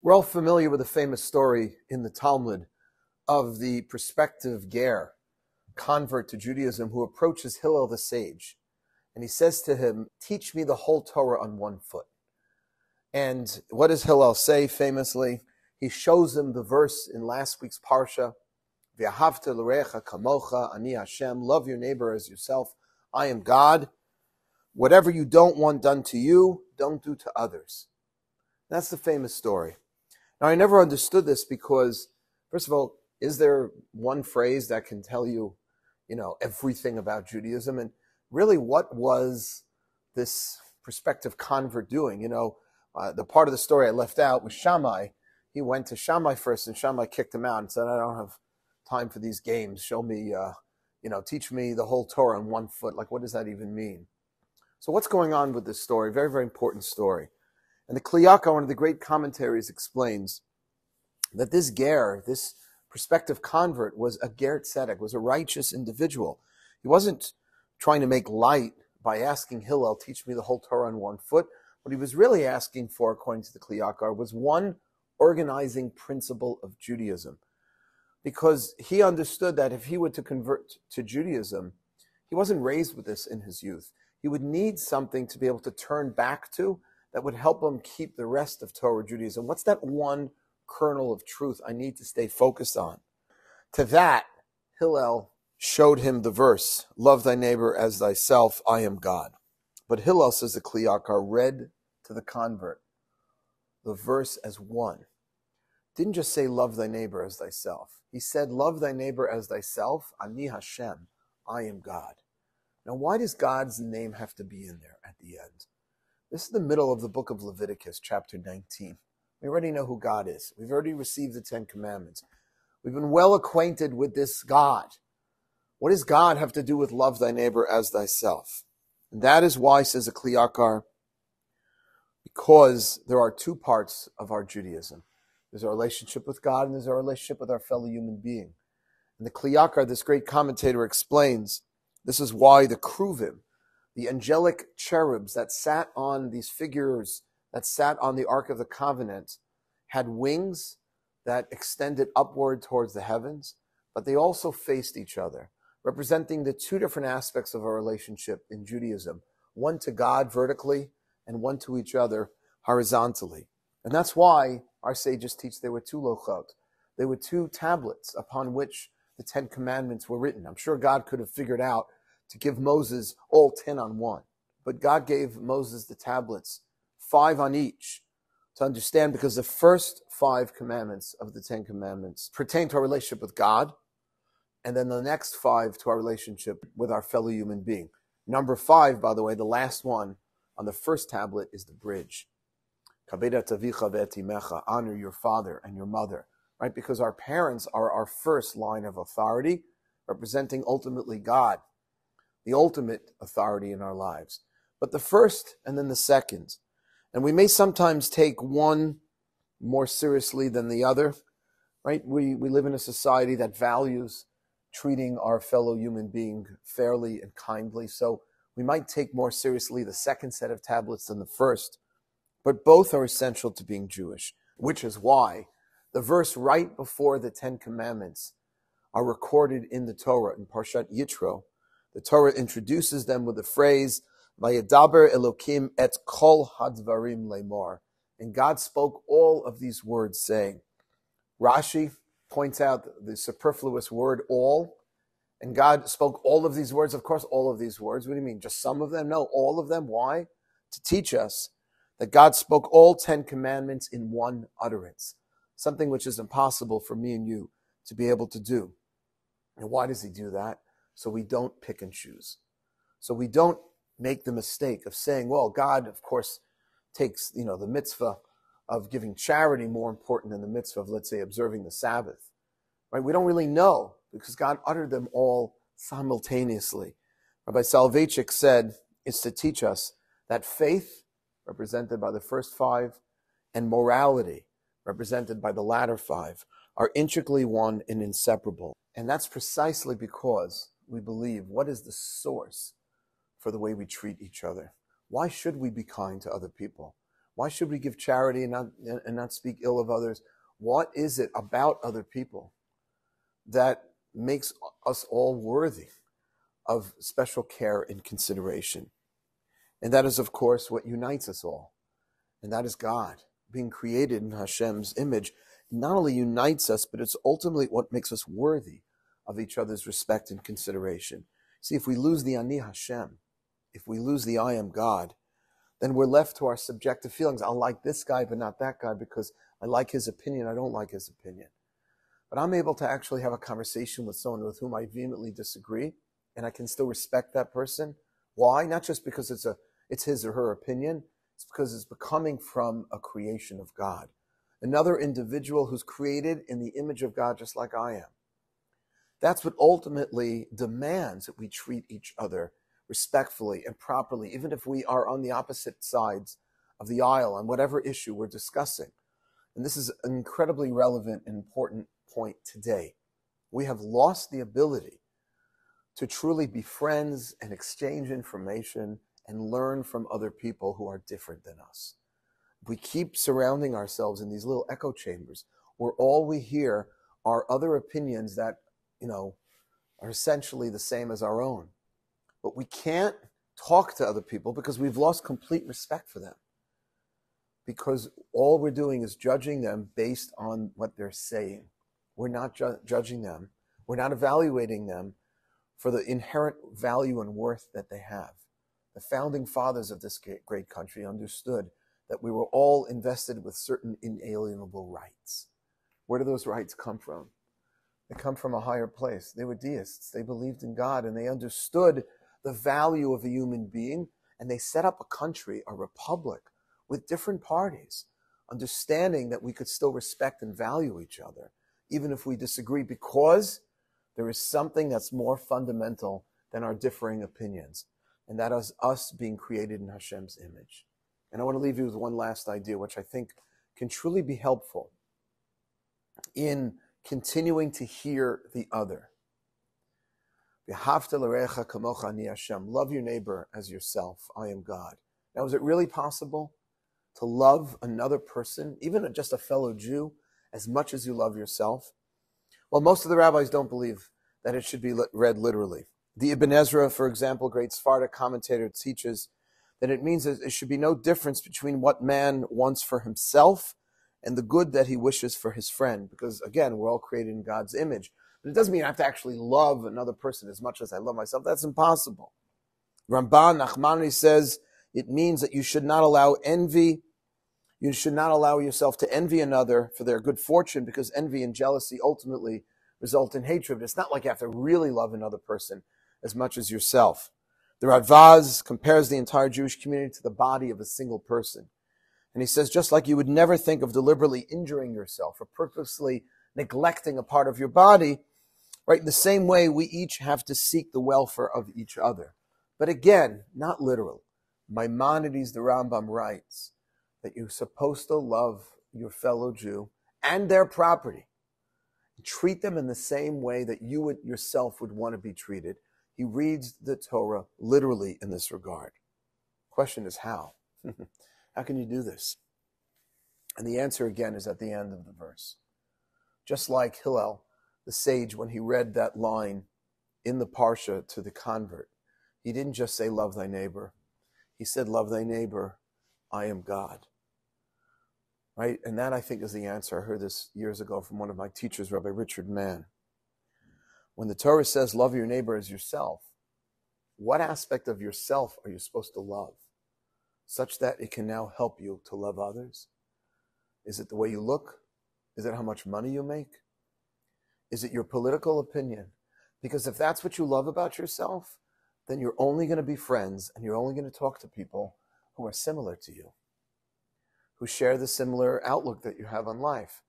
We're all familiar with the famous story in the Talmud of the prospective ger, convert to Judaism, who approaches Hillel the sage. And he says to him, "Teach me the whole Torah on one foot." And what does Hillel say famously? He shows him the verse in last week's Parsha, VeAahavta Lereicha Kamocha, Ani Hashem, love your neighbor as yourself. I am God. Whatever you don't want done to you, don't do to others. That's the famous story. Now, I never understood this because, first of all, is there one phrase that can tell you, everything about Judaism? And really, what was this prospective convert doing? The part of the story I left out was Shammai. He went to Shammai first, and Shammai kicked him out and said, "I don't have time for these games. Show me, teach me the whole Torah on one foot." Like, what does that even mean? So what's going on with this story? Very, very important story. And the Kli Yakar, one of the great commentaries, explains that this ger, this prospective convert, was a ger tzedek, was a righteous individual. He wasn't trying to make light by asking Hillel, "Teach me the whole Torah on one foot." What he was really asking for, according to the Kli Yakar, was one organizing principle of Judaism. Because he understood that if he were to convert to Judaism, he wasn't raised with this in his youth. He would need something to be able to turn back to that would help him keep the rest of Torah Judaism. What's that one kernel of truth I need to stay focused on? To that, Hillel showed him the verse, "Love thy neighbor as thyself, I am God." But Hillel, says the Kli Yakar, read to the convert the verse as one. Didn't just say, "Love thy neighbor as thyself." He said, "Love thy neighbor as thyself, Ani Hashem, I am God." Now, why does God's name have to be in there at the end? This is the middle of the book of Leviticus, chapter 19. We already know who God is. We've already received the 10 Commandments. We've been well acquainted with this God. What does God have to do with love thy neighbor as thyself? And that is why, says the Kli Yakar, because there are two parts of our Judaism. There's our relationship with God and there's our relationship with our fellow human being. And the Kli Yakar, this great commentator, explains this is why the Kruvim, the angelic cherubs that sat on these figures, that sat on the Ark of the Covenant, had wings that extended upward towards the heavens, but they also faced each other, representing the two different aspects of our relationship in Judaism, one to God vertically and one to each other horizontally. And that's why our sages teach there were two lochot. There were two tablets upon which the 10 Commandments were written. I'm sure God could have figured out to give Moses all 10 on one. But God gave Moses the tablets, 5 on each, to understand, because the first 5 commandments of the 10 Commandments pertain to our relationship with God, and then the next 5 to our relationship with our fellow human being. Number 5, by the way, the last one on the first tablet, is the bridge. Kabedat avicha ve'etimecha, honor your father and your mother, right? Because our parents are our first line of authority, representing ultimately God, the ultimate authority in our lives. But the first and then the second. And we may sometimes take one more seriously than the other, right? We live in a society that values treating our fellow human being fairly and kindly. So we might take more seriously the second set of tablets than the first. But both are essential to being Jewish, which is why the verse right before the 10 Commandments are recorded in the Torah, in Parshat Yitro. The Torah introduces them with the phrase, "Vayedaber Elokim et kol hadvarim lemor." And God spoke all of these words, saying. Rashi points out the superfluous word all. And God spoke all of these words. Of course, all of these words. What do you mean? Just some of them? No, all of them. Why? To teach us that God spoke all 10 commandments in one utterance. Something which is impossible for me and you to be able to do. And why does he do that? So we don't pick and choose. So we don't make the mistake of saying, well, God, of course, takes, the mitzvah of giving charity more important than the mitzvah of, let's say, observing the Sabbath. Right? We don't really know because God uttered them all simultaneously. Rabbi Soloveitchik said it's to teach us that faith, represented by the first 5, and morality, represented by the latter 5, are intricately one and inseparable. And that's precisely because we believe what is the source for the way we treat each other. Why should we be kind to other people? Why should we give charity and not speak ill of others? What is it about other people that makes us all worthy of special care and consideration? And that is, of course, what unites us all. And that is God. Being created in Hashem's image not only unites us, but it's ultimately what makes us worthy of each other's respect and consideration. See, if we lose the Ani Hashem, if we lose the I am God, then we're left to our subjective feelings. I'll like this guy, but not that guy because I like his opinion, I don't like his opinion. But I'm able to actually have a conversation with someone with whom I vehemently disagree, and I can still respect that person. Why? Not just because it's his or her opinion, it's because it's coming from a creation of God. Another individual who's created in the image of God just like I am. That's what ultimately demands that we treat each other respectfully and properly, even if we are on the opposite sides of the aisle on whatever issue we're discussing. And this is an incredibly relevant and important point today. We have lost the ability to truly be friends and exchange information and learn from other people who are different than us. We keep surrounding ourselves in these little echo chambers where all we hear are other opinions that, are essentially the same as our own. But we can't talk to other people because we've lost complete respect for them. Because all we're doing is judging them based on what they're saying. We're not judging them. We're not evaluating them for the inherent value and worth that they have. The founding fathers of this great country understood that we were all invested with certain inalienable rights. Where do those rights come from? They come from a higher place. They were deists. They believed in God, and they understood the value of a human being, and they set up a country, a republic, with different parties, understanding that we could still respect and value each other, even if we disagree, because there is something that's more fundamental than our differing opinions, and that is us being created in Hashem's image. And I want to leave you with one last idea, which I think can truly be helpful in continuing to hear the other. VeAahavta Lereicha Kamocha ani Hashem. Love your neighbor as yourself. I am God. Now, is it really possible to love another person, even just a fellow Jew, as much as you love yourself? Well, most of the rabbis don't believe that it should be read literally. The Ibn Ezra, for example, great Sephardic commentator, teaches that it means that there should be no difference between what man wants for himself and the good that he wishes for his friend. Because, again, we're all created in God's image. But it doesn't mean I have to actually love another person as much as I love myself. That's impossible. Ramban Nachmani says it means that you should not allow envy. You should not allow yourself to envy another for their good fortune, because envy and jealousy ultimately result in hatred. But it's not like you have to really love another person as much as yourself. The Radvaz compares the entire Jewish community to the body of a single person. And he says, just like you would never think of deliberately injuring yourself or purposely neglecting a part of your body, right? In the same way, we each have to seek the welfare of each other. But again, not literal. Maimonides, the Rambam, writes that you're supposed to love your fellow Jew and their property. Treat them in the same way that you would yourself would want to be treated. He reads the Torah literally in this regard. Question is how? How can you do this? And the answer again is at the end of the verse. Just like Hillel, the sage, when he read that line in the Parsha to the convert, he didn't just say, love thy neighbor. He said, love thy neighbor, I am God. Right? And that, I think, is the answer. I heard this years ago from one of my teachers, Rabbi Richard Mann. When the Torah says, love your neighbor as yourself, what aspect of yourself are you supposed to love, such that it can now help you to love others? Is it the way you look? Is it how much money you make? Is it your political opinion? Because if that's what you love about yourself, then you're only going to be friends and you're only going to talk to people who are similar to you, who share the similar outlook that you have on life.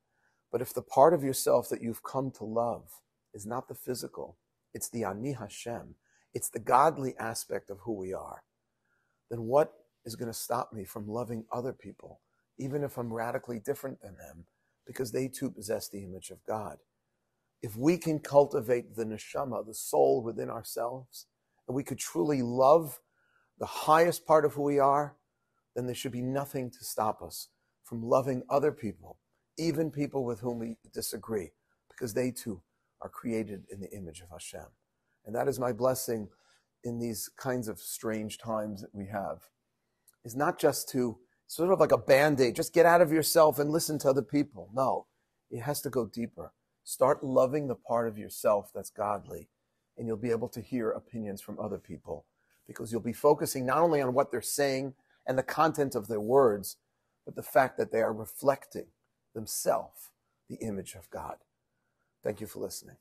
But if the part of yourself that you've come to love is not the physical, it's the Ani Hashem, it's the godly aspect of who we are, then what is going to stop me from loving other people, even if I'm radically different than them, because they too possess the image of God? If we can cultivate the neshama, the soul within ourselves, and we could truly love the highest part of who we are, then there should be nothing to stop us from loving other people, even people with whom we disagree, because they too are created in the image of Hashem. And that is my blessing in these kinds of strange times that we have, is not just to sort of like a Band-Aid, just get out of yourself and listen to other people. No, it has to go deeper. Start loving the part of yourself that's godly, and you'll be able to hear opinions from other people, because you'll be focusing not only on what they're saying and the content of their words, but the fact that they are reflecting themselves the image of God. Thank you for listening.